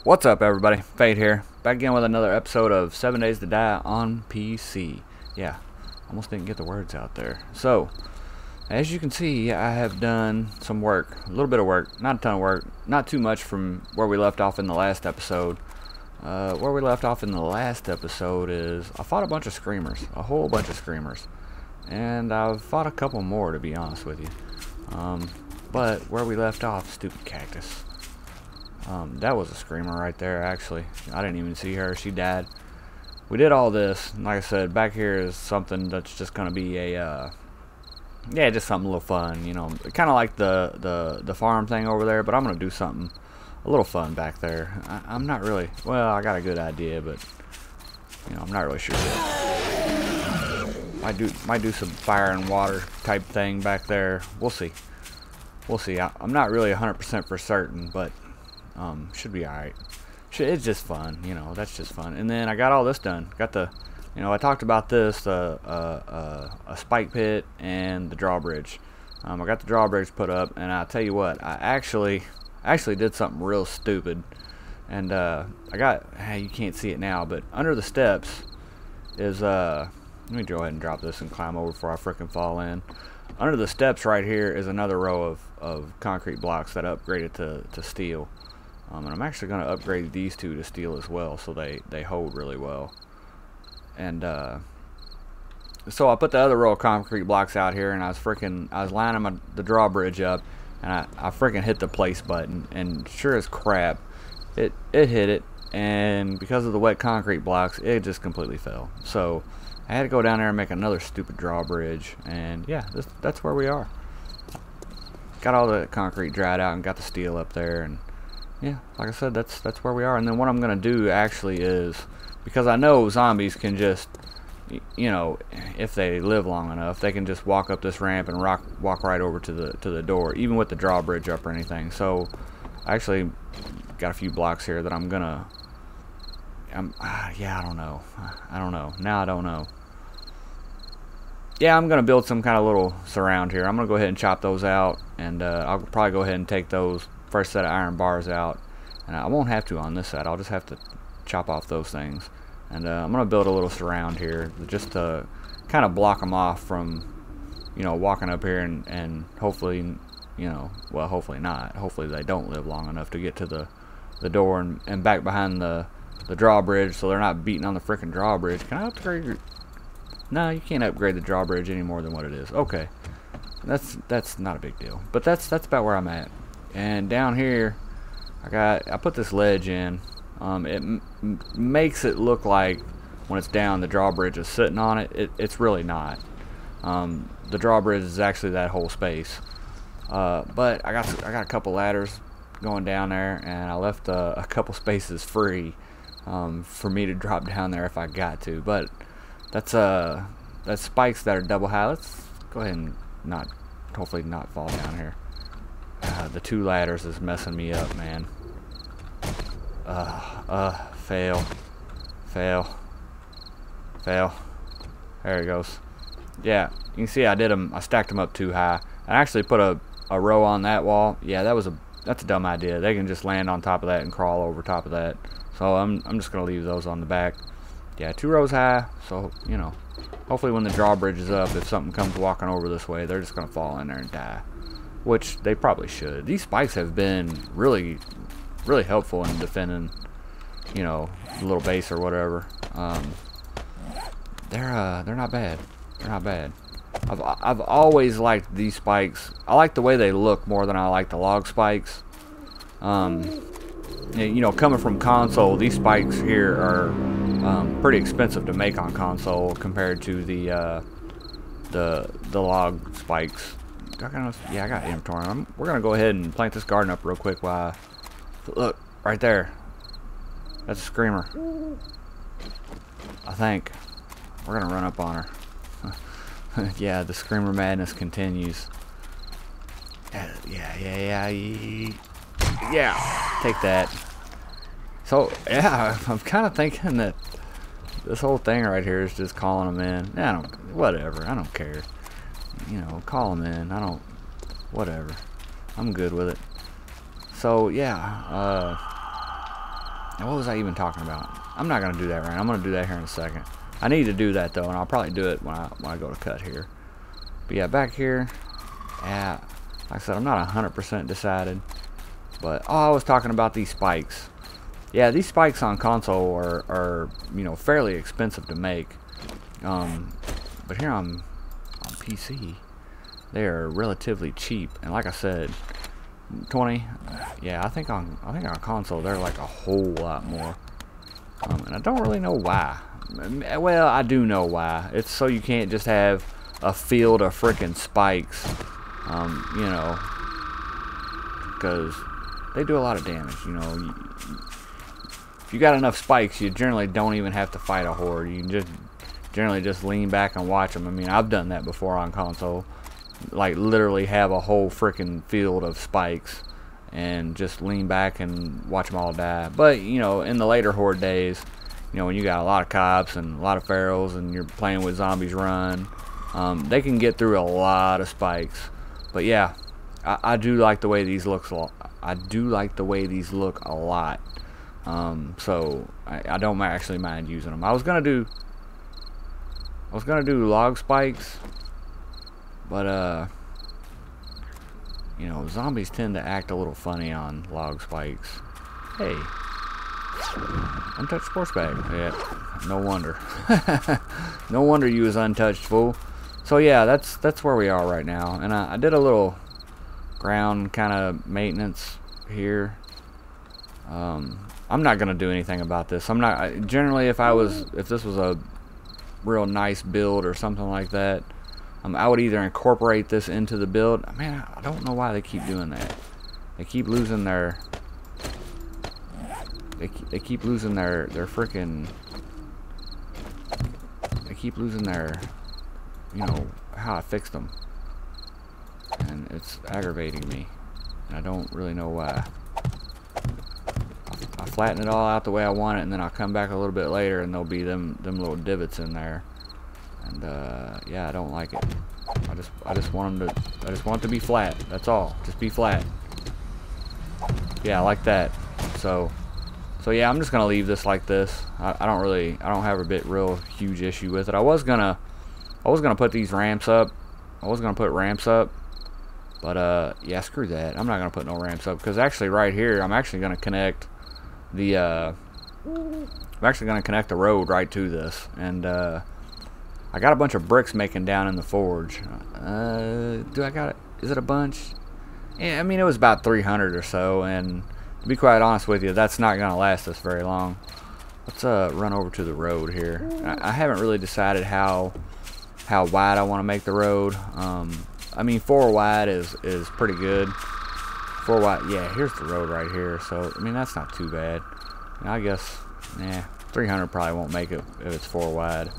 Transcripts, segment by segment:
What's up, everybody? Fade here, back again with another episode of 7 Days to Die on PC. Yeah, almost didn't get the words out there. So, as you can see, I have done some work, a little bit of work, not a ton of work, not too much from where we left off in the last episode. Where we left off in the last episode is I fought a bunch of screamers, a whole bunch of screamers, and I've fought a couple more, to be honest with you. But where we left off, stupid cactus. That was a screamer right there, actually. I didn't even see her. She died. We did all this. Like I said, back here is something that's just going to be a, yeah, just something a little fun, you know. Kind of like the farm thing over there, but I'm going to do something a little fun back there. I'm not really, well, I got a good idea, but, you know, I'm not really sure yet. Might do some fire and water type thing back there. We'll see. We'll see. I'm not really 100% for certain, but should be alright. It's just fun, you know. That's just fun. And then I got all this done. Got the, you know, I talked about this, a spike pit and the drawbridge. I got the drawbridge put up, and I'll tell you what, I actually did something real stupid. And I got, hey, you can't see it now, but under the steps is let me go ahead and drop this and climb over before I frickin' fall in. Under the steps right here is another row of concrete blocks that I upgraded to steel. And I'm actually going to upgrade these two to steel as well, so they hold really well. And so I put the other row of concrete blocks out here, and I was lining the drawbridge up, and I freaking hit the place button, and sure as crap, it hit it, and because of the wet concrete blocks, it just completely fell. So I had to go down there and make another stupid drawbridge, and yeah, that's where we are. Got all the concrete dried out and got the steel up there, and yeah, like I said, that's where we are. And then what I'm gonna do actually is, because I know zombies can just, you know, if they live long enough, they can just walk up this ramp and walk right over to the door, even with the drawbridge up or anything. So I actually got a few blocks here that I'm gonna, yeah, I don't know. Now I don't know. Yeah, I'm gonna build some kind of little surround here. I'm gonna go ahead and chop those out, and I'll probably go ahead and take those first set of iron bars out, and I won't have to on this side. I'll just have to chop off those things, and I'm gonna build a little surround here just to kind of block them off from, you know, walking up here and hopefully, you know, well, hopefully not. Hopefully they don't live long enough to get to the door and back behind the drawbridge, so they're not beating on the freaking drawbridge. Can I upgrade your? No, you can't upgrade the drawbridge any more than what it is. Okay, that's not a big deal. But that's about where I'm at. And down here, I put this ledge in. It makes it look like when it's down, the drawbridge is sitting on it. It's really not. The drawbridge is actually that whole space. But I got a couple ladders going down there, and I left a couple spaces free for me to drop down there if I got to. But that's spikes that are double high. Let's go ahead and hopefully not fall down here. The two ladders is messing me up, man. Fail. There it goes. Yeah, you can see I stacked them up too high. I actually put a row on that wall. Yeah, that's a dumb idea. They can just land on top of that and crawl over top of that. So I'm just gonna leave those on the back. Yeah, 2 rows high. So, you know, hopefully when the drawbridge is up, if something comes walking over this way, they're just gonna fall in there and die. Which they probably should. These spikes have been really, really helpful in defending, you know, the little base or whatever. They're not bad. They're not bad. I've always liked these spikes. I like the way they look more than I like the log spikes. You know, coming from console, these spikes here are pretty expensive to make on console compared to the log spikes. Yeah, I got inventory. We're gonna go ahead and plant this garden up real quick while look right there. That's a screamer. I think we're gonna run up on her. Yeah, the screamer madness continues. Yeah. Take that. So yeah, I'm kind of thinking that this whole thing right here is just calling them in. Whatever. I don't care. you know, call them in. I don't, whatever. I'm good with it. So yeah, what was I even talking about? I'm not gonna do that right now. I'm gonna do that here in a second. I need to do that though, and I'll probably do it when I go to cut here. But yeah, back here, yeah, like I said, I'm not 100% decided. But oh, I was talking about these spikes. Yeah, these spikes on console are you know, fairly expensive to make. But here on PC, they are relatively cheap. And like I said, 20. Yeah, I think on console they're like a whole lot more. And I don't really know why. Well, I do know why. It's so you can't just have a field of frickin' spikes. You know, because they do a lot of damage. You know, if you got enough spikes, you generally don't even have to fight a horde. You can just generally just lean back and watch them. I mean, I've done that before on console. Like literally have a whole freaking field of spikes and just lean back and watch them all die. But you know, in the later horde days, you know, when you got a lot of cops and a lot of pharaohs and you're playing with zombies run, they can get through a lot of spikes. But yeah, I do like the way these look. I do like the way these look a lot. So I don't actually mind using them. I was gonna do log spikes, but you know, zombies tend to act a little funny on log spikes. Hey, untouched sports bag. Yeah, no wonder. No wonder you was untouched, fool. So yeah, that's where we are right now. And I did a little ground kind of maintenance here. I'm not gonna do anything about this. I'm not generally, if this was a real nice build or something like that, I would either incorporate this into the build. Man, I don't know why they keep doing that. They keep losing their freaking, they keep losing their, you know, how I fixed them, and it's aggravating me, and I don't really know why. I flatten it all out the way I want it, and then I'll come back a little bit later and there'll be them little divots in there. And yeah, I don't like it. I just want it to be flat. That's all. Just be flat. Yeah, I like that. So yeah, I'm just gonna leave this like this. I don't have a real huge issue with it. I was gonna put these ramps up. I was gonna put ramps up, but yeah, screw that. I'm not gonna put no ramps up, because actually right here I'm actually gonna connect the road right to this. And I got a bunch of bricks making down in the forge. Do I got it? Is it a bunch? Yeah, I mean, it was about 300 or so, and to be quite honest with you, that's not gonna last us very long. Let's run over to the road here. I haven't really decided how wide I want to make the road. I mean, 4 wide is pretty good. 4 wide, yeah, here's the road right here. So, I mean, that's not too bad. I guess, 300 probably won't make it if it's 4 wide.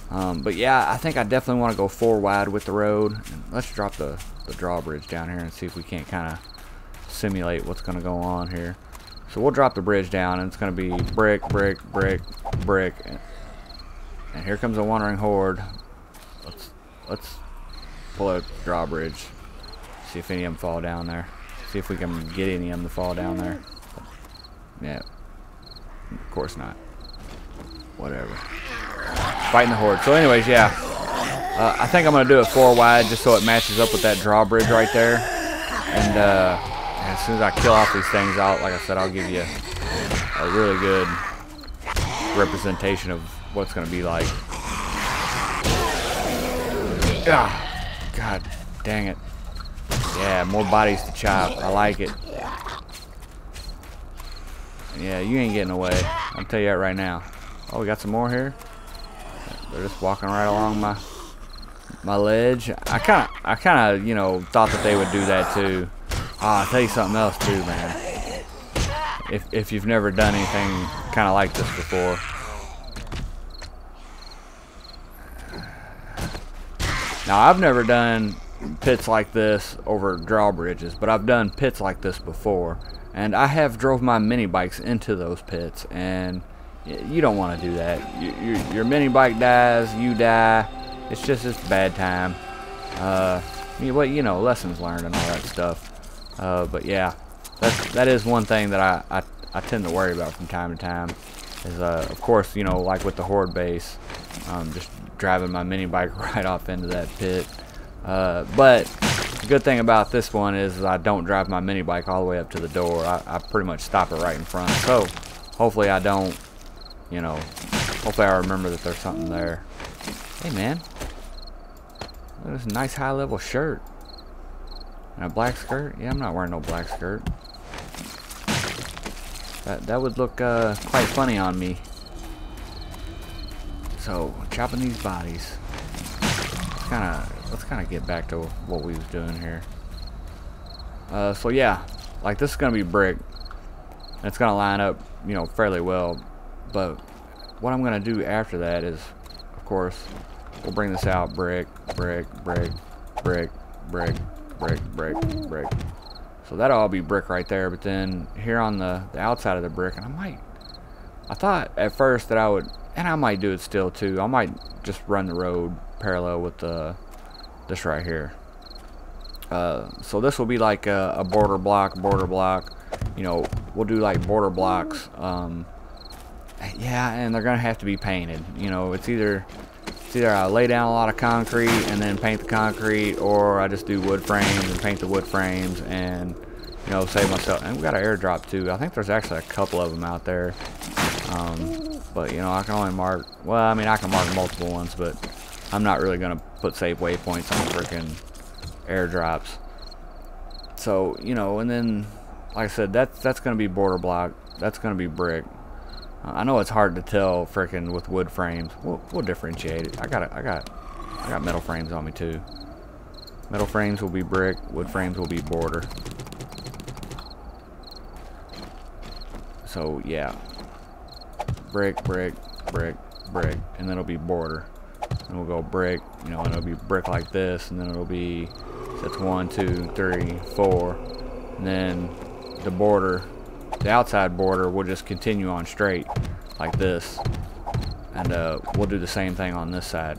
But yeah, I think I definitely want to go 4 wide with the road. And let's drop the drawbridge down here and see if we can't kind of simulate what's going to go on here. So we'll drop the bridge down, and it's going to be brick, brick, brick, brick. And here comes a wandering horde. Let's pull a drawbridge. See if any of them fall down there. See if we can get any of them to fall down there. Yeah. Of course not. Whatever. Fighting the horde. So anyways, yeah. I think I'm going to do it 4 wide just so it matches up with that drawbridge right there. And as soon as I kill off these things, like I said, I'll give you a really good representation of what it's going to be like. Ah, God dang it. Yeah, more bodies to chop. I like it. Yeah, you ain't getting away. I'll tell you that right now. Oh, we got some more here. They're just walking right along my ledge. I kind of, you know, thought that they would do that too. Ah, I'll tell you something else too, man. If you've never done anything kind of like this before. Now, I've never done pits like this over drawbridges, but I've done pits like this before, and I have drove my mini bikes into those pits, and you don't want to do that. Your mini bike dies, you die. It's a bad time. Well, you know, lessons learned and all that stuff. But yeah, that is one thing that I tend to worry about from time to time. Is of course, you know, like with the Horde base, just driving my mini bike right off into that pit. But the good thing about this one is I don't drive my mini bike all the way up to the door. I pretty much stop it right in front. So hopefully I don't, you know, hopefully I remember that there's something there. Hey man, look at this nice high level shirt. And a black skirt? Yeah, I'm not wearing no black skirt. That would look quite funny on me. So, chopping these bodies. Let's kind of get back to what we was doing here. So yeah, like this is gonna be brick. And it's gonna line up, you know, fairly well. But what I'm gonna do after that is, of course, we'll bring this out brick, brick, brick, brick, brick, brick, brick, brick. So that'll all be brick right there. But then here on the outside of the brick, and I thought at first that I would, and I might do it still too. I might just run the road parallel with this right here. So this will be like a border block. You know, we'll do like border blocks. Yeah, and they're gonna have to be painted. You know, it's either I lay down a lot of concrete and then paint the concrete, or I just do wood frames and paint the wood frames and, you know, save myself. And we got an airdrop too. I think there's actually a couple of them out there. But you know, I can only mark, well, I mean, I can mark multiple ones, but I'm not really gonna put save waypoints on freaking airdrops. So, you know, and then like I said, that's gonna be border block. That's gonna be brick. I know it's hard to tell freaking with wood frames. We'll differentiate it. I got metal frames on me too. Metal frames will be brick, wood frames will be border. So yeah, brick, brick, brick, brick, and then it'll be border. And we'll go brick, you know, and it'll be brick like this, and then it'll be, that's 1, 2, 3, 4, and then the border, the outside border will just continue on straight like this, and we'll do the same thing on this side.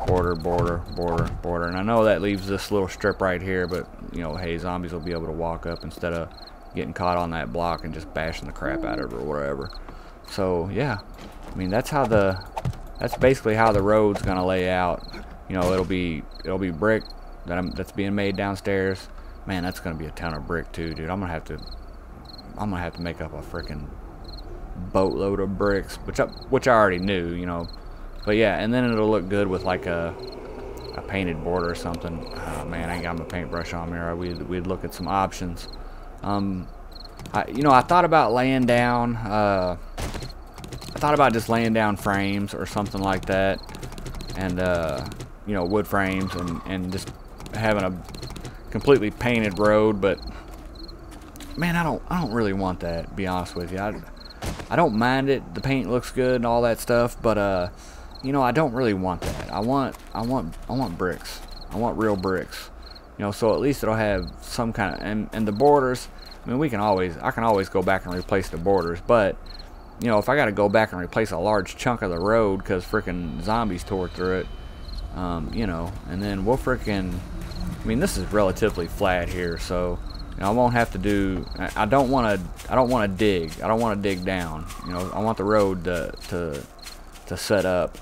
Border, border, border, border. And I know that leaves this little strip right here, but you know, hey, zombies will be able to walk up instead of getting caught on that block and just bashing the crap out of it or whatever. So yeah, I mean, that's basically how the road's gonna lay out. You know, it'll be brick that's being made downstairs. Man, that's gonna be a ton of brick too, dude. I'm gonna have to make up a freaking boatload of bricks, which I already knew, you know. But yeah, and then it'll look good with like a painted border or something. Oh man, I ain't got my paintbrush on me, or we'd look at some options. You know, I thought about laying down. I thought about just laying down frames or something like that, and you know, wood frames, and just having a completely painted road. But man, I don't really want that, to be honest with you. I don't mind it. The paint looks good and all that stuff, but you know, I don't really want that. I want bricks. I want real bricks. You know, so at least it'll have some kind of, and the borders, I mean, I can always go back and replace the borders, but you know, if I got to go back and replace a large chunk of the road because freaking zombies tore through it, you know, and then we'll freaking, I mean, this is relatively flat here, so you know, I won't have to do. I don't want to dig. I don't want to dig down. You know, I want the road to set up,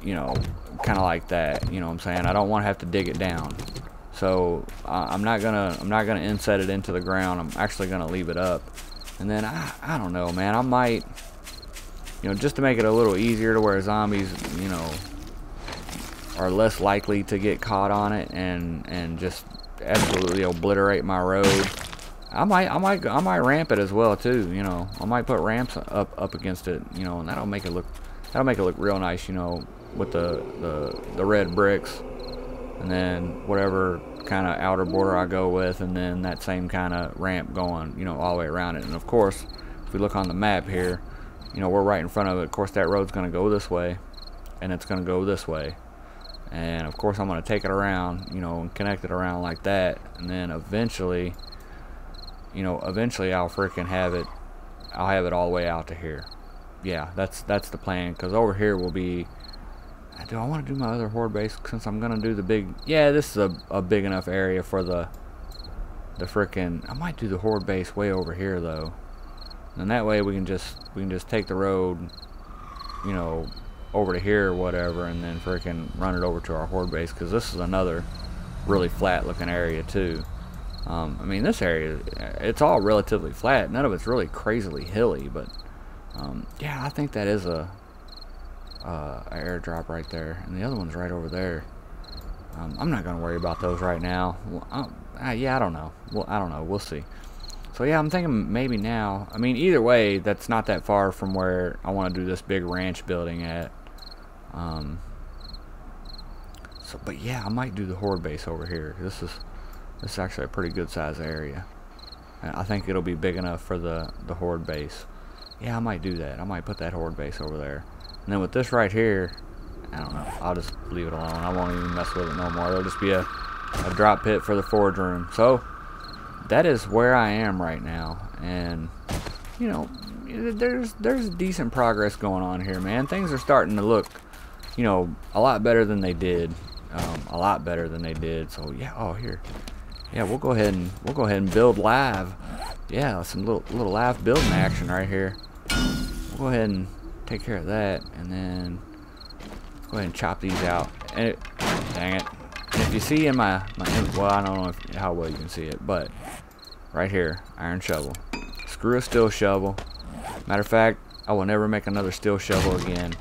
you know, kind of like that. You know what I'm saying? I don't want to have to dig it down. So I'm not gonna inset it into the ground. I'm actually gonna leave it up. And then I don't know, man. I might, you know, just to make it a little easier to where zombies, you know, are less likely to get caught on it and just absolutely obliterate my road. I might ramp it as well too. You know, I might put ramps up against it. You know, and that'll make it look real nice. You know, with the red bricks, and then whatever kind of outer border I go with, and then that same kind of ramp going, you know, all the way around it. And of course, if we look on the map here, you know, we're right in front of it. Of course, that road's going to go this way, and it's going to go this way. And of course, I'm going to take it around, you know, and connect it around like that. And then eventually, you know, I'll freaking have it. I'll have it all the way out to here. Yeah, that's the plan. Because over here will be, Do I want to do my other horde base since I'm gonna do the big? Yeah, this is a big enough area for the frickin'. I might do the horde base way over here though, and that way we can just take the road, you know, over to here or whatever, and then frickin' run it over to our horde base, because this is another really flat looking area too. I mean, this area, it's all relatively flat. None of it's really crazily hilly, but yeah, I think that is a airdrop right there, and the other one's right over there. I'm not gonna worry about those right now. Well, yeah, I don't know. Well, I don't know. We'll see. So yeah, I'm thinking maybe now. I mean, either way, that's not that far from where I want to do this big ranch building at. So, but yeah, I might do the horde base over here. This is actually a pretty good size area. I think it'll be big enough for the horde base. Yeah, I might do that. I might put that horde base over there. And then with this right here, I don't know. I'll just leave it alone. I won't even mess with it no more. It'll just be a drop pit for the forge room. So that is where I am right now. And you know, there's decent progress going on here, man. Things are starting to look, you know, a lot better than they did. A lot better than they did. So yeah. Oh, here. Yeah, we'll go ahead and build live. Yeah, some little live building action right here. We'll go ahead and take care of that, and then let's go ahead and chop these out. And dang it! And if you see in my well, I don't know how well you can see it, but right here, iron shovel. Screw a steel shovel. Matter of fact, I will never make another steel shovel again.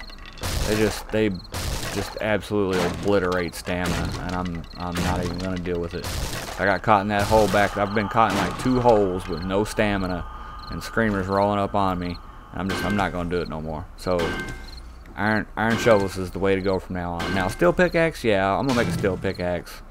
They just absolutely obliterate stamina, and I'm not even gonna deal with it. I got caught in that hole back. I've been caught in like 2 holes with no stamina, and screamers rolling up on me. And I'm not gonna do it no more. So iron shovels is the way to go from now on. Now steel pickaxe, yeah, I'm gonna make a steel pickaxe.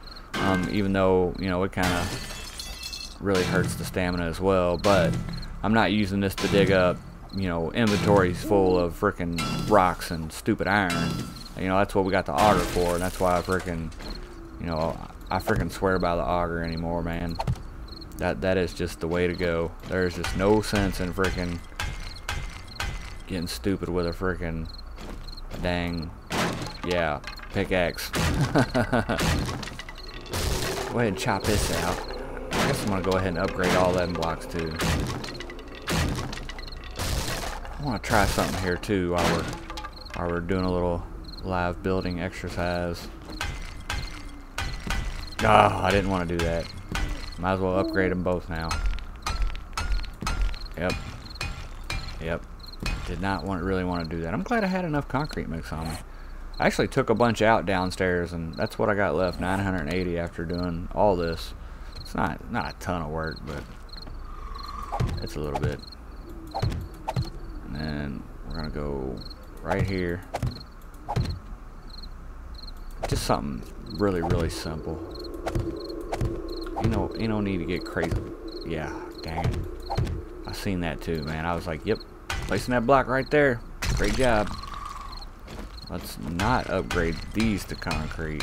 Even though, you know, it kind of really hurts the stamina as well. But I'm not using this to dig up, you know, inventories full of frickin' rocks and stupid iron. You know, that's what we got the auger for, and that's why I frickin', you know, I frickin' swear by the auger anymore, man. That is just the way to go. There's just no sense in frickin' getting stupid with a frickin' dang, yeah, pickaxe. Go ahead and chop this out. I guess I'm gonna go ahead and upgrade all 11 blocks too. I want to try something here too while we're doing a little live building exercise. Oh, I didn't want to do that. Might as well upgrade them both now. Yep. Did not really want to do that. I'm glad I had enough concrete mix on me. I actually took a bunch out downstairs, and that's what I got left. 980 after doing all this. It's not a ton of work, but it's a little bit. And then we're gonna go right here. Just something really simple. You don't need to get crazy. Yeah, dang it. I seen that too, man. I was like, yep, placing that block right there. Great job. Let's not upgrade these to concrete,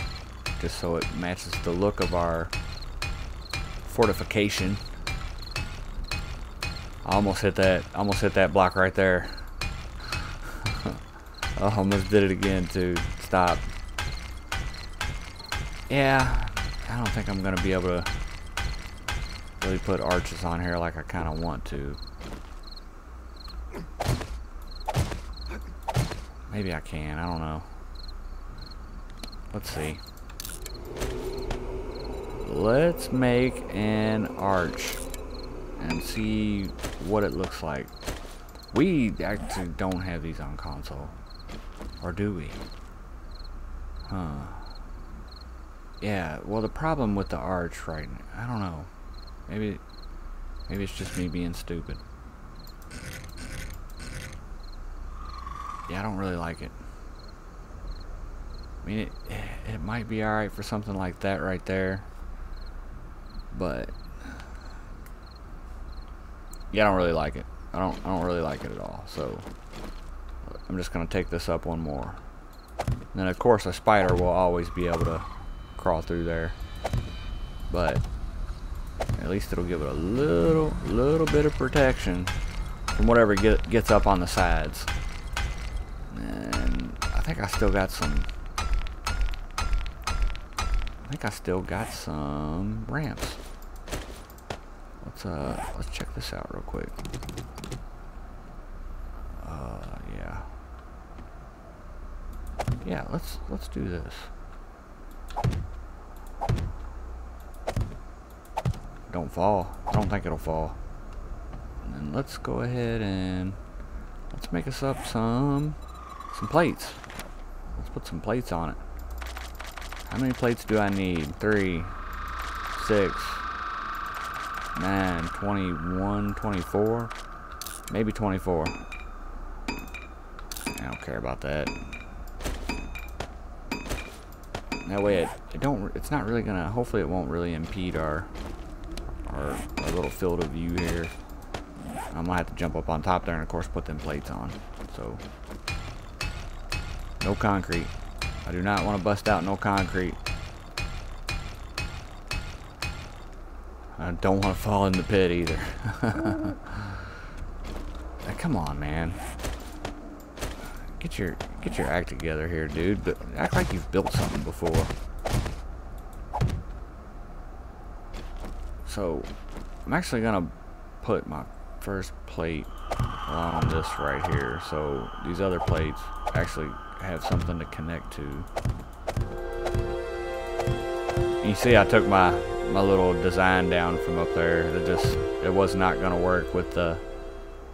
just so it matches the look of our fortification. I almost hit that block right there. I almost did it again too. Stop. Yeah, I don't think I'm gonna be able to really put arches on here like I kind of want to. Maybe I can, I don't know. Let's see. Let's make an arch and see what it looks like. We actually don't have these on console. Or do we? Huh. Yeah, well the problem with the arch right now, I don't know. Maybe it's just me being stupid. Yeah, I don't really like it. I mean, it might be alright for something like that right there. But yeah, I don't really like it. I don't really like it at all. So I'm just gonna take this up one more. And then of course a spider will always be able to crawl through there. But at least it'll give it a little bit of protection from whatever gets up on the sides. And I think I still got some think I still got some ramps. Let's check this out real quick. Yeah. Yeah, let's do this. Don't fall. I don't think it'll fall. And then let's go ahead and let's make us up some plates. Let's put some plates on it. How many plates do I need? 3, 6, 9, 21, 24, maybe 24. I don't care about that. That way it's not really gonna, hopefully it won't really impede our little field of view here. I'm gonna have to jump up on top there and of course put them plates on. So no concrete. I do not want to bust out no concrete. I don't want to fall in the pit either. Now, come on, man. Get your act together here, dude. But act like you've built something before. So I'm actually gonna put my first plate on this right here, so these other plates actually have something to connect to. You see, I took my little design down from up there. It was not gonna work with the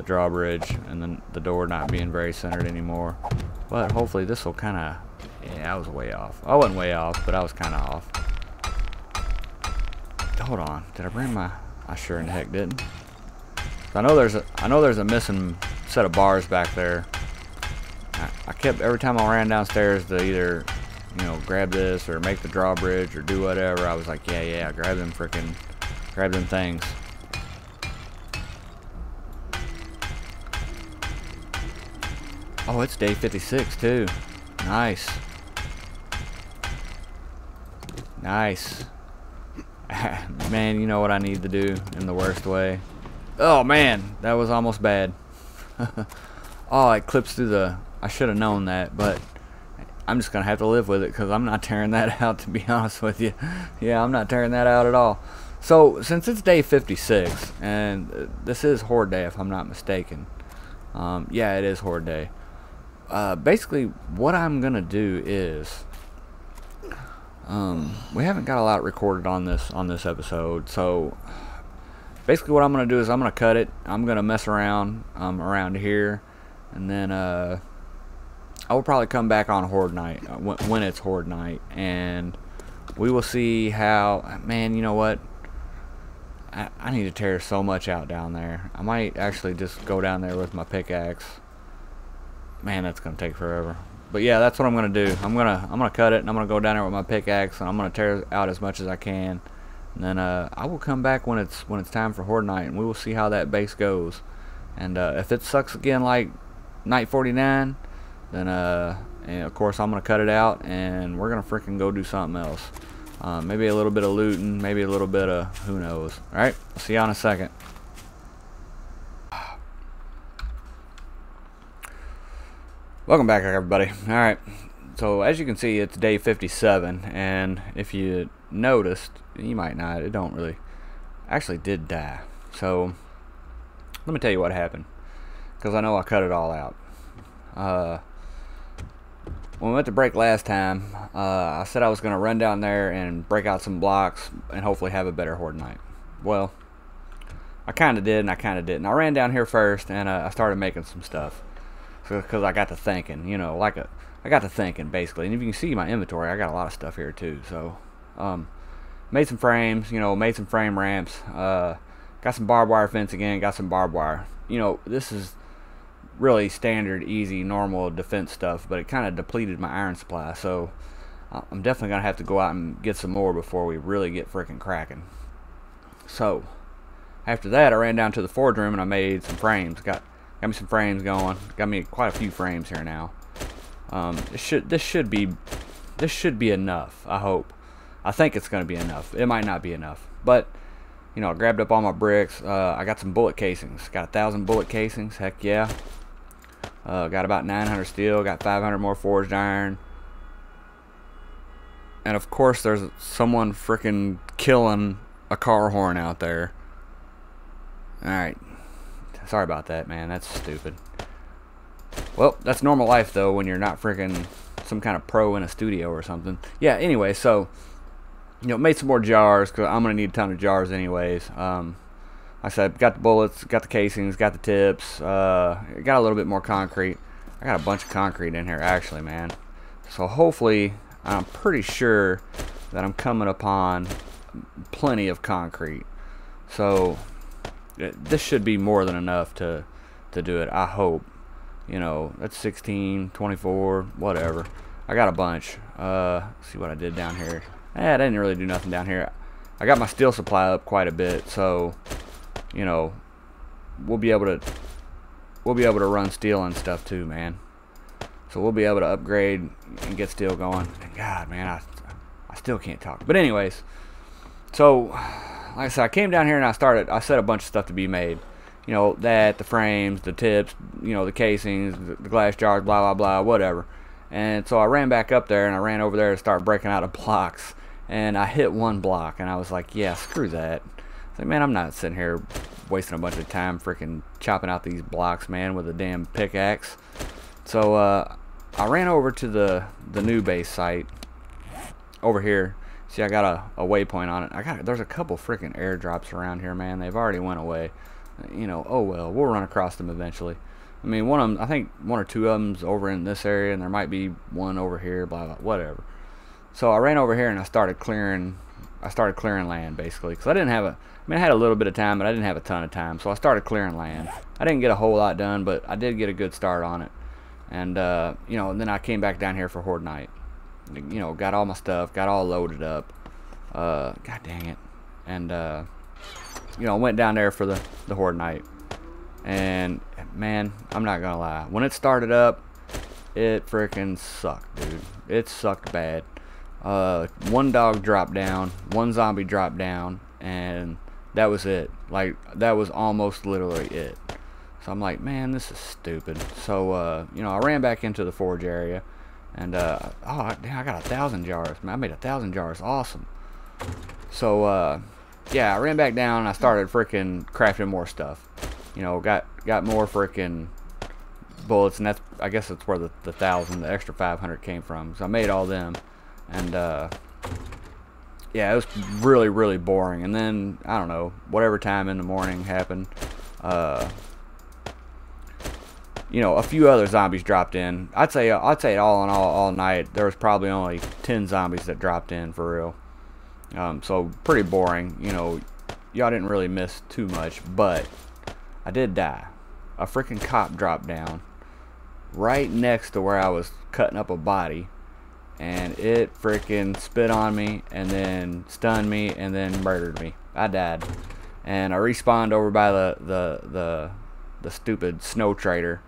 drawbridge and then the door not being very centered anymore. But hopefully this will kind of, yeah, I was way off. I wasn't way off, but I was kind of off. Hold on, did I bring my? I sure in the heck didn't. I know there's a missing set of bars back there. I kept, every time I ran downstairs to either, you know, grab this or make the drawbridge or do whatever, I was like, yeah, grab them things. Oh, it's day 56 too. Nice. Nice. Man, you know what I need to do in the worst way. Oh man, that was almost bad. Oh, it clips through the, I should have known that, but I'm just gonna have to live with it because I'm not tearing that out, to be honest with you. Yeah, I'm not tearing that out at all. So since it's day 56 and this is Horde Day if I'm not mistaken, yeah, it is Horde Day. Basically what I'm gonna do is we haven't got a lot recorded on this episode, so basically what I'm gonna do is I'm gonna cut it. I'm gonna mess around around here, and then I will probably come back on Horde Night when it's Horde Night, and we will see how. Man, you know what? I need to tear so much out down there. I might actually just go down there with my pickaxe. Man, that's gonna take forever. But yeah, that's what I'm gonna do. I'm gonna cut it, and I'm gonna go down there with my pickaxe, and I'm gonna tear out as much as I can. And then I will come back when it's time for Horde Night, and we will see how that base goes. And if it sucks again like night 49, then and of course I'm gonna cut it out, and we're gonna freaking go do something else. Maybe a little bit of looting, maybe a little bit of who knows. All right, I'll see you in a second. Welcome back, everybody. Alright, so as you can see, it's day 57, and if you noticed, you might not, it don't really, actually did die. So let me tell you what happened, because I know I cut it all out. When we went to break last time, I said I was going to run down there and break out some blocks and hopefully have a better Horde Night. Well, I kind of did and I kind of didn't. I ran down here first, and I started making some stuff. Because I got to thinking, you know, I got to thinking basically. And if you can see my inventory, I got a lot of stuff here too. So, made some frames, you know, made some frame ramps. Got some barbed wire fence again. Got some barbed wire. You know, this is really standard, easy, normal defense stuff. But it kind of depleted my iron supply. So, I'm definitely gonna have to go out and get some more before we really get freaking cracking. So, after that, I ran down to the forge room and I made some frames. Got me some frames going. Got me quite a few frames here now. This should be enough. I hope. I think it's going to be enough. It might not be enough, but you know, I grabbed up all my bricks. I got some bullet casings. Got 1,000 bullet casings. Heck yeah. Got about 900 steel. Got 500 more forged iron. And of course there's someone freaking killing a car horn out there. Alright. Sorry about that, man. That's stupid. Well, that's normal life, though, when you're not freaking some kind of pro in a studio or something. Yeah, anyway, so, you know, made some more jars, because I'm going to need a ton of jars anyways. Like I said, got the bullets, got the casings, got the tips, got a little bit more concrete. I got a bunch of concrete in here, actually, man. So hopefully, I'm pretty sure that I'm coming upon plenty of concrete. So this should be more than enough to do it, I hope. You know, that's 16, 24, whatever. I got a bunch. Let's see what I did down here. I didn't really do nothing down here. I got my steel supply up quite a bit, so you know, we'll be able to run steel and stuff too, man. So we'll be able to upgrade and get steel going. And God, man, I still can't talk. But anyways, so like I said, I came down here and I set a bunch of stuff to be made. You know, the frames, the tips, you know, the casings, the glass jars, blah, blah, blah, whatever. And so I ran back up there and I ran over there to start breaking out of blocks. And I hit one block and I was like, yeah, screw that. I was like, man, I'm not sitting here wasting a bunch of time freaking chopping out these blocks, man, with a damn pickaxe. So I ran over to the new base site over here. See, I got a waypoint on it. There's a couple freaking airdrops around here, man. They've already went away. You know, oh well, we'll run across them eventually. I mean, one of them, I think one or two of them's over in this area, and there might be one over here, blah blah, whatever. So I ran over here and I started clearing land basically, because I didn't have I had a little bit of time, but I didn't have a ton of time. So I started clearing land. I didn't get a whole lot done, but I did get a good start on it. And you know, and then I came back down here for Horde Night. You know, got all my stuff, got all loaded up. God dang it. And you know, went down there for the Horde Night. And man, I'm not gonna lie, when it started up, it freaking sucked, dude. It sucked bad. One dog dropped down, one zombie dropped down, and that was it. Like, that was almost literally it. So I'm like, man, this is stupid. So you know, I ran back into the forge area, and oh damn, I got 1,000 jars. Man, I made 1,000 jars. Awesome. So yeah, I ran back down and I started freaking crafting more stuff. You know, got more freaking bullets, and I guess that's where the 1,000, the extra 500 came from. So I made all them, and yeah, it was really, really boring. And then I don't know, whatever time in the morning happened, you know, a few other zombies dropped in. I'd say all in all night there was probably only 10 zombies that dropped in for real. So pretty boring. You know, y'all didn't really miss too much, but I did die. A freaking cop dropped down right next to where I was cutting up a body, and it freaking spit on me and then stunned me and then murdered me. I died, and I respawned over by the stupid snow trader.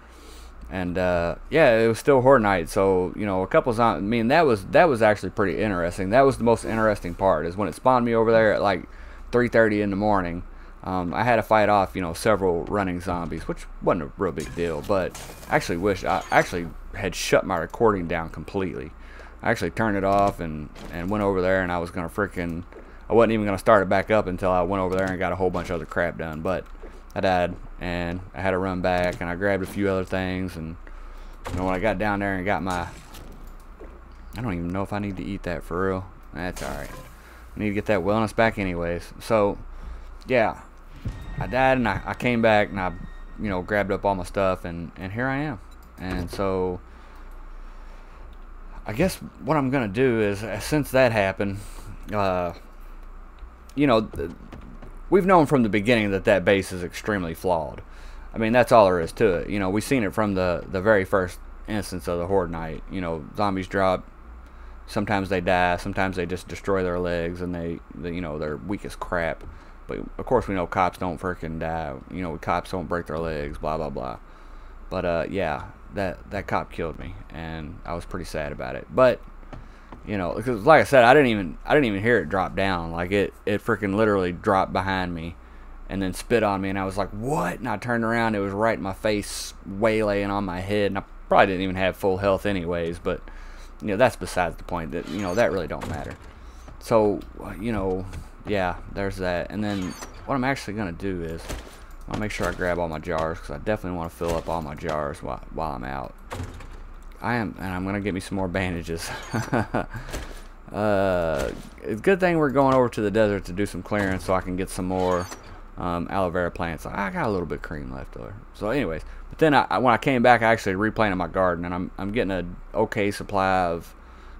And yeah, it was still Horde Night, so you know, a couple of, I mean, that was actually pretty interesting. That was the most interesting part, is when it spawned me over there at like 3:30 in the morning. I had to fight off, you know, several running zombies, which wasn't a real big deal. But I actually had shut my recording down completely. I actually turned it off and went over there, and I wasn't even gonna start it back up until I went over there and got a whole bunch of other crap done. But I died, and I had to run back, and I grabbed a few other things, and you know, when I got down there and got my, I don't even know if I need to eat that for real. That's alright. I need to get that wellness back anyways. So yeah, I died, and I came back, and I, you know, grabbed up all my stuff, and here I am. And so I guess what I'm gonna do is, since that happened, you know, we've known from the beginning that base is extremely flawed. I mean, that's all there is to it. You know, we've seen it from the very first instance of the Horde Night. You know, zombies drop. Sometimes they die. Sometimes they just destroy their legs, and they you know, they're weak as crap. But of course, we know cops don't freaking die. You know, cops don't break their legs. Blah blah blah. But yeah, that cop killed me, and I was pretty sad about it. But you know, because like I said, I didn't even hear it drop down. Like it freaking literally dropped behind me, and then spit on me, and I was like, what? And I turned around, it was right in my face, waylaying on my head, and I probably didn't even have full health anyways. But you know, that's besides the point. That, you know, that really don't matter. So, you know, yeah, there's that. And then what I'm actually gonna do is I want to make sure I grab all my jars, because I definitely want to fill up all my jars while I'm out. And I'm gonna get me some more bandages. It's a good thing we're going over to the desert to do some clearing, so I can get some more aloe vera plants. I got a little bit of cream left over. So anyways, but then when I came back, I actually replanted my garden, and I'm getting a okay supply of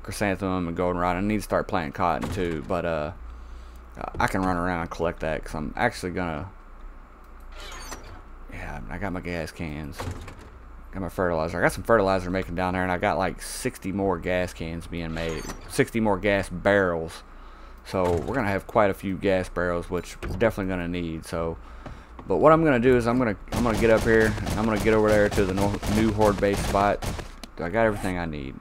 chrysanthemum and goldenrod. I need to start planting cotton too, but I can run around and collect that, because I'm actually gonna, yeah, I got my gas cans, got my fertilizer. I got some fertilizer making down there, and I got like 60 more gas cans being made, 60 more gas barrels. So we're gonna have quite a few gas barrels, which we're definitely gonna need. So, but what I'm gonna do is I'm gonna get up here, and I'm gonna get over there to the new horde base spot. I got everything I need.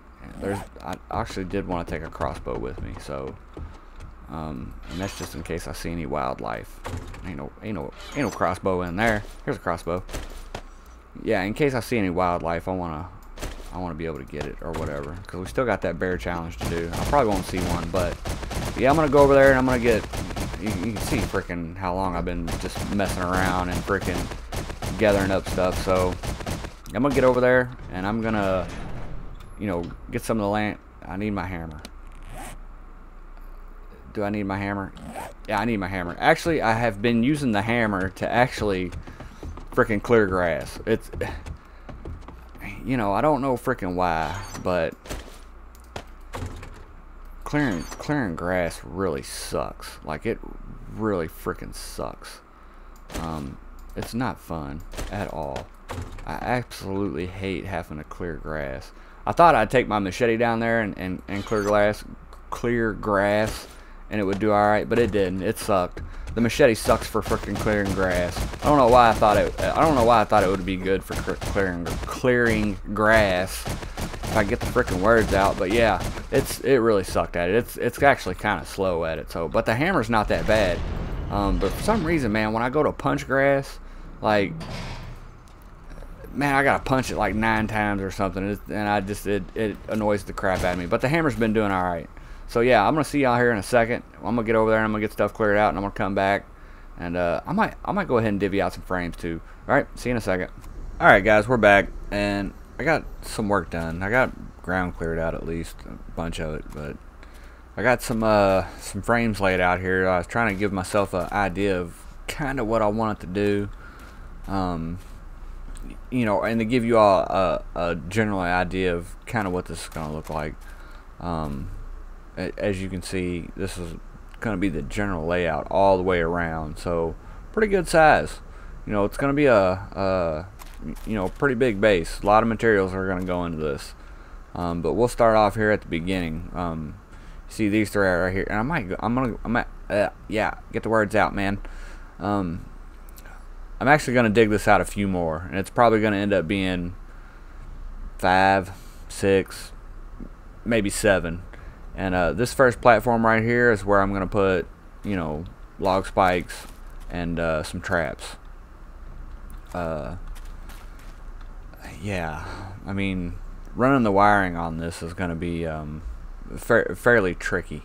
I actually did want to take a crossbow with me, so and that's just in case I see any wildlife. Ain't no crossbow in there. Here's a crossbow. Yeah, in case I see any wildlife, I wanna be able to get it or whatever, because we still got that bear challenge to do. I probably won't see one, but yeah, I'm gonna go over there and I'm gonna get. You can see freaking how long I've been just messing around and freaking gathering up stuff. So I'm gonna get over there and I'm gonna, you know, get some of the land. I need my hammer. Do I need my hammer? Yeah, I need my hammer. Actually, I have been using the hammer to actually freaking clear grass. It's, you know, I don't know freaking why, but clearing grass really sucks. Like, it really freaking sucks. It's not fun at all. I absolutely hate having to clear grass. I thought I'd take my machete down there and clear grass, and it would do alright, but it didn't. It sucked. The machete sucks for freaking clearing grass. I don't know why I thought it would be good for clearing grass. If I get the freaking words out, but yeah, it really sucked at it. It's actually kind of slow at it. So, but the hammer's not that bad. But for some reason, man, when I go to punch grass, like, man, I gotta punch it like 9 times or something, and it annoys the crap out of me. But the hammer's been doing all right. So yeah, I'm gonna see y'all here in a second. I'm gonna get over there and I'm gonna get stuff cleared out, and I'm gonna come back, and I might go ahead and divvy out some frames too. All right, see you in a second. All right, guys, we're back, and I got some work done. I got ground cleared out, at least a bunch of it, but I got some frames laid out here. I was trying to give myself an idea of kind of what I wanted to do, you know, and to give you all a general idea of kind of what this is gonna look like. As you can see, this is going to be the general layout all the way around, so pretty good size. You know, it's going to be a you know, pretty big base. A lot of materials are going to go into this, but we'll start off here at the beginning. See these three right here, and yeah, get the words out, man. I'm actually going to dig this out a few more, and it's probably going to end up being 5, 6, maybe 7. And this first platform right here is where I'm going to put, you know, log spikes and some traps. Yeah, I mean, running the wiring on this is going to be fairly tricky,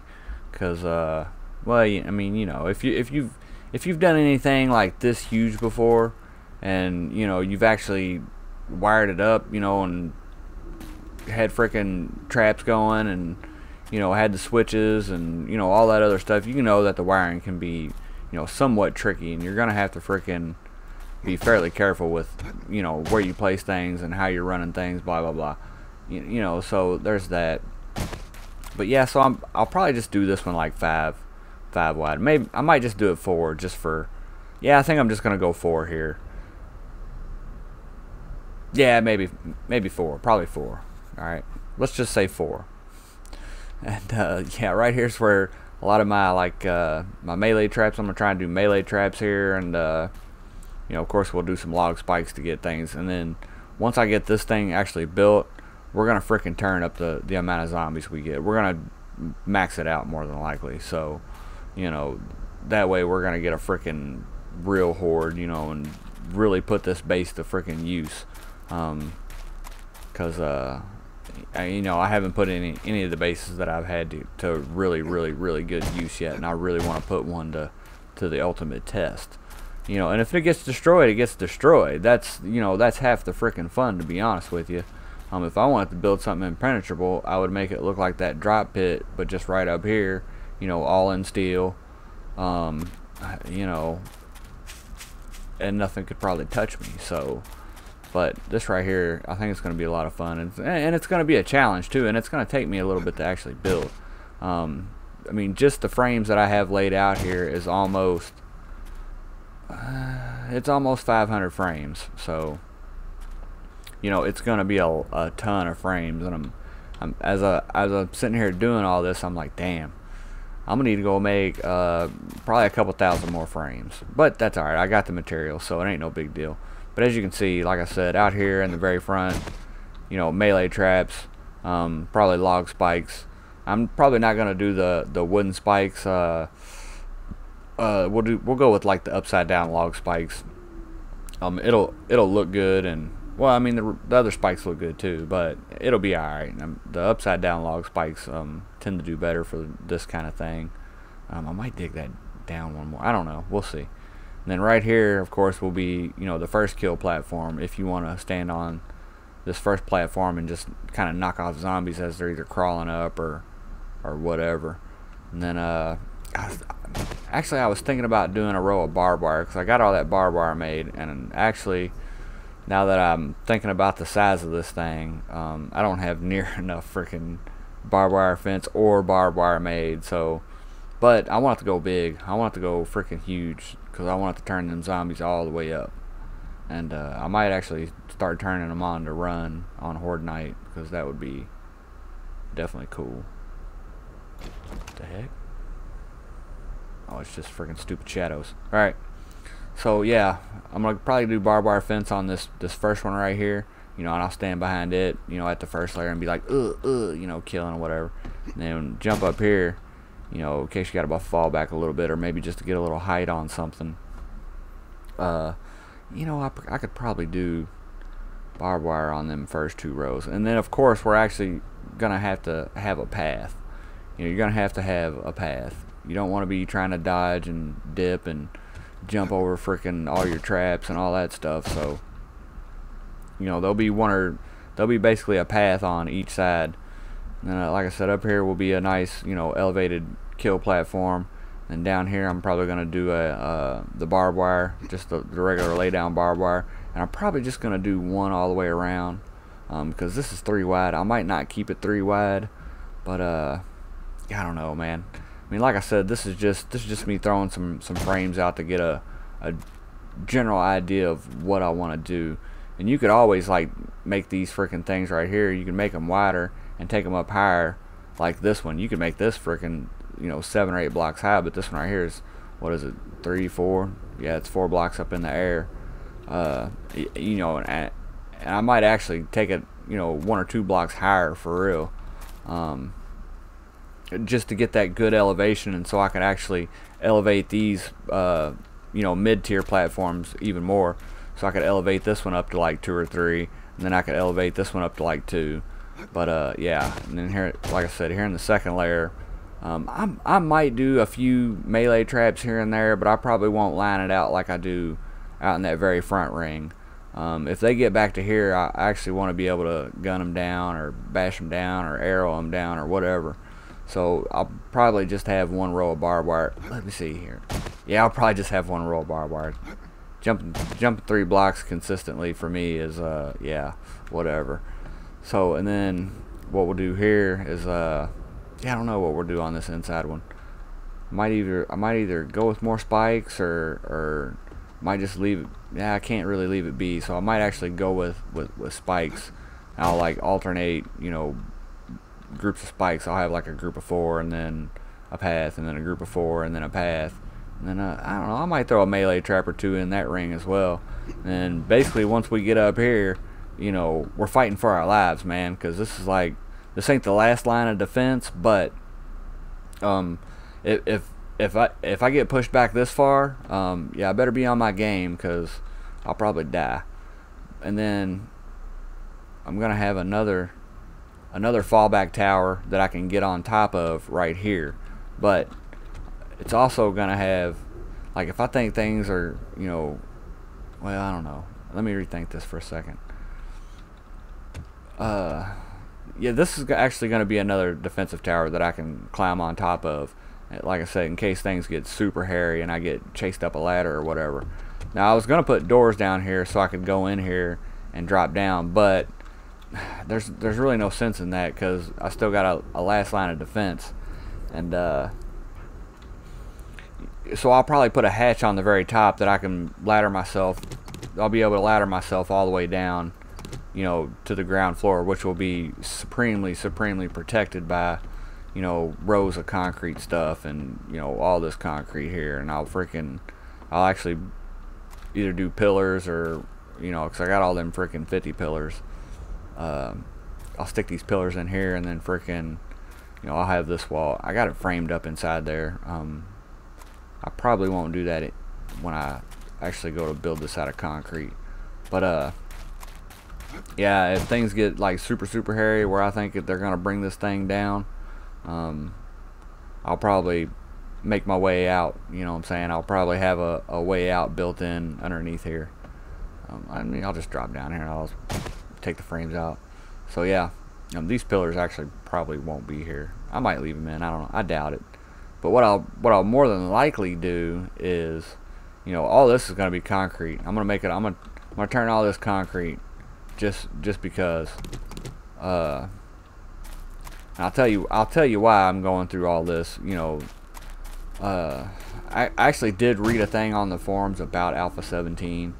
because, well, I mean, you know, if you've done anything like this huge before, and, you know, you've actually wired it up, you know, and had freaking traps going, and, you know, had the switches and, you know, all that other stuff, you know that the wiring can be, you know, somewhat tricky, and you're gonna have to freaking be fairly careful with, you know, where you place things and how you're running things, blah blah blah. You know, so there's that. But yeah, so I'll probably just do this one like 5 wide. Maybe I might just do it 4, just for, yeah, I think I'm just gonna go 4 here. Yeah, maybe 4, probably 4. All right, let's just say 4. And yeah, right here's where a lot of my my melee traps. I'm gonna try and do melee traps here, and you know, of course, we'll do some log spikes to get things. And then once I get this thing actually built, we're gonna freaking turn up the amount of zombies we get. We're gonna max it out more than likely. So, you know, that way we're gonna get a freaking real horde, you know, and really put this base to freaking use. Cause you know, I haven't put any of the bases that I've had to really good use yet, and I really want to put one to the ultimate test. You know, and if it gets destroyed, it gets destroyed. That's, you know, that's half the freaking fun, to be honest with you. If I wanted to build something impenetrable, I would make it look like that drop pit, but just right up here, you know, all in steel. You know, and nothing could probably touch me. So, but this right here, I think it's going to be a lot of fun, and it's going to be a challenge too, and it's going to take me a little bit to actually build. I mean, just the frames that I have laid out here is almost it's almost 500 frames. So, you know, it's going to be a ton of frames, and as I'm sitting here doing all this, I'm like, damn, I'm gonna need to go make probably a couple thousand more frames, but that's alright. I got the material, so it ain't no big deal. But as you can see, like I said, out here in the very front, you know, melee traps, probably log spikes. I'm probably not gonna do the wooden spikes. We'll go with like the upside down log spikes. It'll look good, and well, I mean the other spikes look good too, but it'll be alright. The upside down log spikes tend to do better for this kind of thing. I might dig that down one more. I don't know. We'll see. And then right here, of course, will be, you know, the first kill platform. If you want to stand on this first platform and just kind of knock off zombies as they're either crawling up or whatever. And then actually, I was thinking about doing a row of barbed wire, because I got all that barbed wire made, and actually, now that I'm thinking about the size of this thing, I don't have near enough freaking barbed wire fence or barbed wire made. So, but I want it to go big. I want it to go freaking huge, because I want it to turn them zombies all the way up. And I might actually start turning them on to run on Horde Night, because that would be definitely cool. What the heck? Oh, it's just freaking stupid shadows. Alright. So yeah, I'm gonna probably do barbed wire fence on this first one right here, you know, and I'll stand behind it, you know, at the first layer and be like, you know, killing or whatever. And then jump up here, you know, in case you got to fall back a little bit, or maybe just to get a little height on something. You know, I could probably do barbed wire on them first two rows, and then of course we're actually gonna have to have a path. You know, you're gonna have to have a path. You don't want to be trying to dodge and dip and jump over freaking all your traps and all that stuff. So, you know, there'll be basically a path on each side. And like I said, up here will be a nice, you know, elevated kill platform, and down here I'm probably gonna do the barbed wire, just the regular lay down barbed wire, and I'm probably just gonna do one all the way around, because this is 3 wide. I might not keep it 3 wide, but I don't know, man. I mean, like I said, this is just me throwing some frames out to get a general idea of what I want to do. And you could always like make these freaking things right here. You can make them wider and take them up higher, like this one. You could make this freaking, you know, 7 or 8 blocks high, but this one right here is, what is it, 3, 4? Yeah, it's 4 blocks up in the air. You know, and I might actually take it, you know, 1 or 2 blocks higher for real. Just to get that good elevation, and so I can actually elevate these you know, mid-tier platforms even more. So I could elevate this one up to like 2 or 3, and then I could elevate this one up to like 2. But yeah, and then here, like I said, here in the second layer, I might do a few melee traps here and there, but I probably won't line it out like I do out in that very front ring. If they get back to here, I actually want to be able to gun them down, or bash them down, or arrow them down, or whatever. So I'll probably just have 1 row of barbed wire. Let me see here. Yeah, I'll probably just have 1 row of barbed wire. Jumping 3 blocks consistently for me is yeah, whatever. So, and then what we'll do here is yeah, I don't know what we'll do on this inside one. I might either go with more spikes, or might just leave it. Yeah, I can't really leave it be, so I might actually go with spikes. I'll like alternate, you know, groups of spikes. I'll have like a group of 4, and then a path, and then a group of 4, and then a path, and then I don't know, I might throw a melee trap or 2 in that ring as well. And basically once we get up here, you know, we're fighting for our lives, man, because this ain't the last line of defense. But if I get pushed back this far, yeah, I better be on my game, because I'll probably die. And then I'm gonna have another another fallback tower that I can get on top of right here. But it's also gonna have, like, if I think things are, you know, well, I don't know. Let me rethink this for a second. Yeah, this is actually going to be another defensive tower that I can climb on top of. Like I said, in case things get super hairy and I get chased up a ladder or whatever. Now, I was going to put doors down here so I could go in here and drop down, but there's really no sense in that because I still got a last line of defense. And so I'll probably put a hatch on the very top that I can ladder myself. I'll be able to ladder myself all the way down, you know, to the ground floor, which will be supremely protected by, you know, rows of concrete stuff and, you know, all this concrete here. And I'll actually either do pillars or, you know, because I got all them freaking 50 pillars. I'll stick these pillars in here, and then freaking, you know, I'll have this wall. I got it framed up inside there. I probably won't do that when I actually go to build this out of concrete. But yeah, if things get like super hairy where I think if they're gonna bring this thing down, I'll probably make my way out. You know what I'm saying? I'll probably have a way out built in underneath here. I mean, I'll just drop down here and I'll take the frames out. So yeah, these pillars actually probably won't be here. I might leave them in. I don't know. I doubt it. But what I'll more than likely do is, you know, all this is going to be concrete. I'm gonna make it. I'm gonna turn all this concrete, just because. I'll tell you why I'm going through all this. You know, I actually did read a thing on the forums about Alpha 17,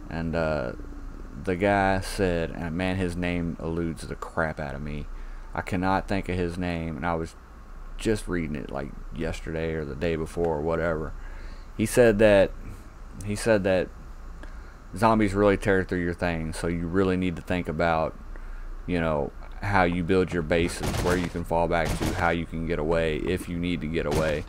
and the guy said, and man, his name eludes the crap out of me. I cannot think of his name, and I was just reading it like yesterday or the day before or whatever. He said that zombies really tear through your thing, so you really need to think about, you know, how you build your bases, where you can fall back to, how you can get away if you need to get away.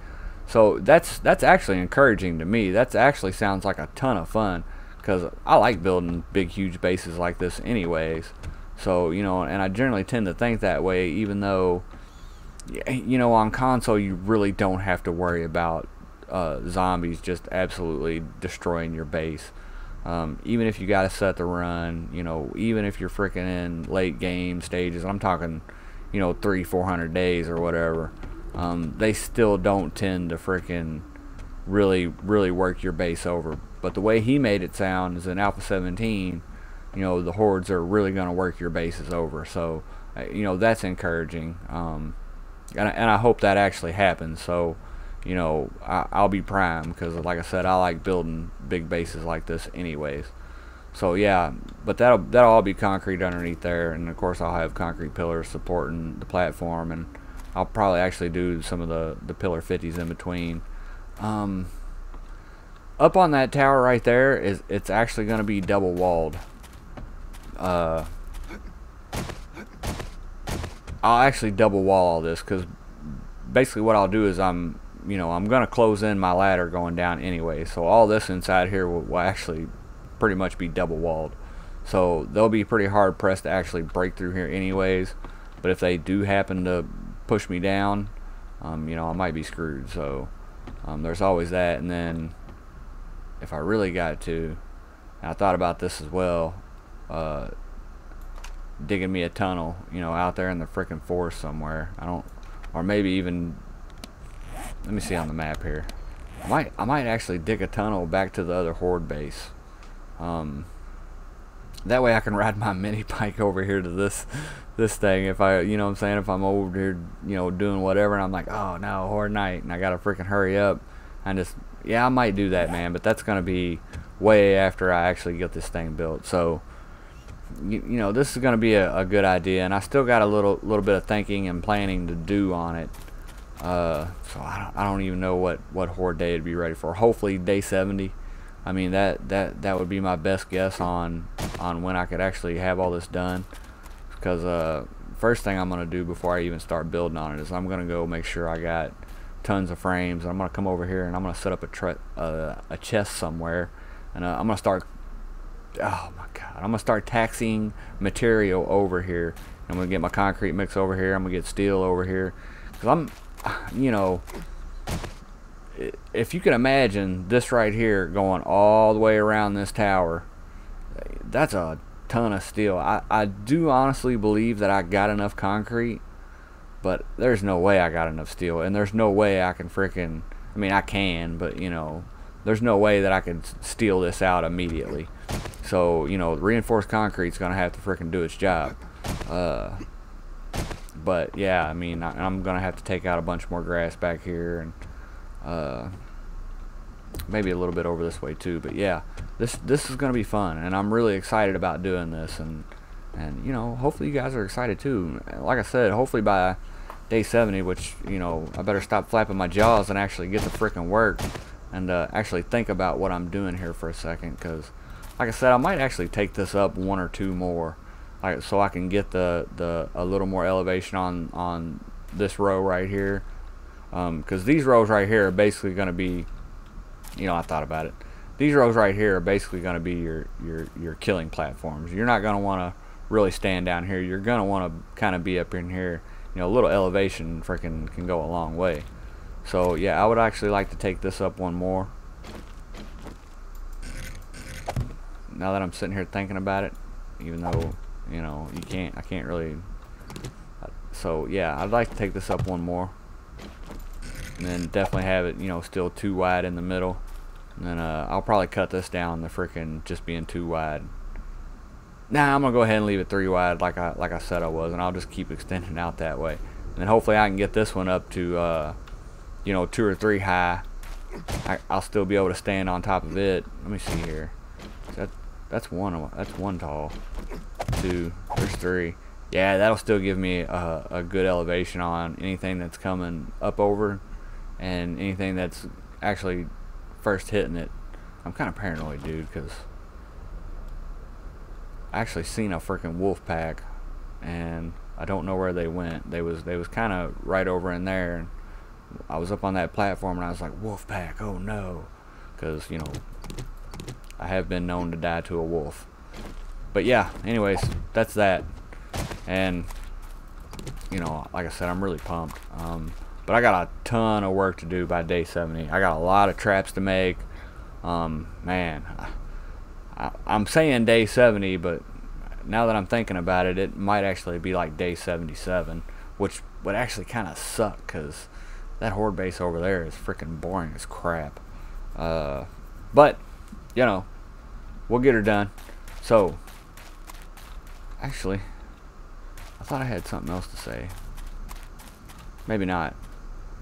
So that's actually encouraging to me. That actually sounds like a ton of fun, because I like building big huge bases like this anyways. So, you know, and I generally tend to think that way, even though, you know, on console you really don't have to worry about zombies just absolutely destroying your base. Even if you got to set the run, you know, even if you're freaking in late game stages, I'm talking, you know, 300-400 days or whatever, they still don't tend to freaking really work your base over. But the way he made it sound is in Alpha 17, you know, the hordes are really going to work your bases over. So, you know, that's encouraging. And I hope that actually happens. So, you know, I'll be prime, because like I said, I like building big bases like this anyways. So yeah, but that'll all be concrete underneath there, and of course I'll have concrete pillars supporting the platform, and I'll probably actually do some of the pillar 50s in between. Up on that tower right there it's actually going to be double walled. I'll actually double wall all this, because basically what I'll do is I'm going to close in my ladder going down anyway, so all this inside here will actually pretty much be double walled. So they'll be pretty hard pressed to actually break through here anyways, but if they do happen to push me down, you know, I might be screwed. So there's always that. And then if I really got to, and I thought about this as well, digging me a tunnel, you know, out there in the frickin' forest somewhere. Or maybe even, let me see on the map here. I might actually dig a tunnel back to the other horde base. That way I can ride my mini bike over here to this thing. If I, you know what I'm saying, if I'm over here, you know, doing whatever, and I'm like, oh no, horde night, and I gotta freaking hurry up, and just, yeah, I might do that, man, but that's gonna be way after I actually get this thing built. So, you know, this is gonna be a good idea, and I still got a little bit of thinking and planning to do on it. So I don't even know what horde day it'd be ready for. Hopefully day 70. I mean, that would be my best guess on when I could actually have all this done. Because first thing I'm gonna do before I even start building on it is I'm gonna go make sure I got tons of frames. I'm gonna come over here and I'm gonna set up a chest somewhere, and I'm gonna start. Oh my God! I'm gonna start taxiing material over here I'm gonna get my concrete mix over here. I'm gonna get steel over here, because I'm, you know, if you can imagine this right here going all the way around this tower, that's a ton of steel. I do honestly believe that I got enough concrete, but there's no way I got enough steel, and there's no way I can freaking, I mean I can, but you know, there's no way that I can steel this out immediately. So you know, reinforced concrete's gonna have to freaking do its job. But yeah, I mean, I'm gonna have to take out a bunch more grass back here, and maybe a little bit over this way too. But yeah, this is gonna be fun, and I'm really excited about doing this, and you know, hopefully you guys are excited too. Like I said, hopefully by day 70, which, you know, I better stop flapping my jaws and actually get to freaking work, and actually think about what I'm doing here for a second, because like I said, I might actually take this up one or two more, like, so I can get a little more elevation on this row right here, because these rows right here are basically going to be, you know, I thought about it, these rows right here are basically going to be your killing platforms. You're not going to want to really stand down here. You're going to want to kind of be up in here. You know, a little elevation freaking can go a long way. So yeah, I would actually like to take this up one more. Now that I'm sitting here thinking about it, even though, you know, I can't really. So yeah, I'd like to take this up one more, and then definitely have it, you know, still too wide in the middle. And then I'll probably cut this down to freaking just being too wide. Nah, I'm gonna go ahead and leave it 3 wide, like I said I was, and I'll just keep extending out that way. And then hopefully I can get this one up to, you know, 2 or 3 high. I'll still be able to stand on top of it. Let me see here. That's one tall. 2. There's 3. Yeah, that'll still give me a good elevation on anything that's coming up over, and anything that's actually first hitting it. I'm kind of paranoid, dude, because I actually seen a freaking wolf pack, and I don't know where they went. They was kind of right over in there, and I was up on that platform, and I was like, wolf pack, oh no, because, you know, I have been known to die to a wolf. But yeah, anyways, that's that. And you know, like I said, I'm really pumped. But I got a ton of work to do by day 70. I got a lot of traps to make. Man, I'm saying day 70, but now that I'm thinking about it, it might actually be like day 77, which would actually kind of suck, because that horde base over there is freaking boring as crap. But you know, we'll get her done. So actually, I thought I had something else to say. Maybe not.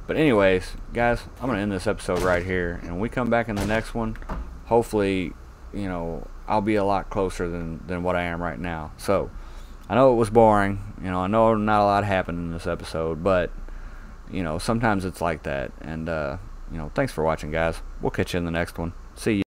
But anyways, guys, I'm going to end this episode right here. And when we come back in the next one, hopefully, you know, I'll be a lot closer than what I am right now. So, I know it was boring. You know, I know not a lot happened in this episode. But, you know, sometimes it's like that. And, you know, thanks for watching, guys. We'll catch you in the next one. See you.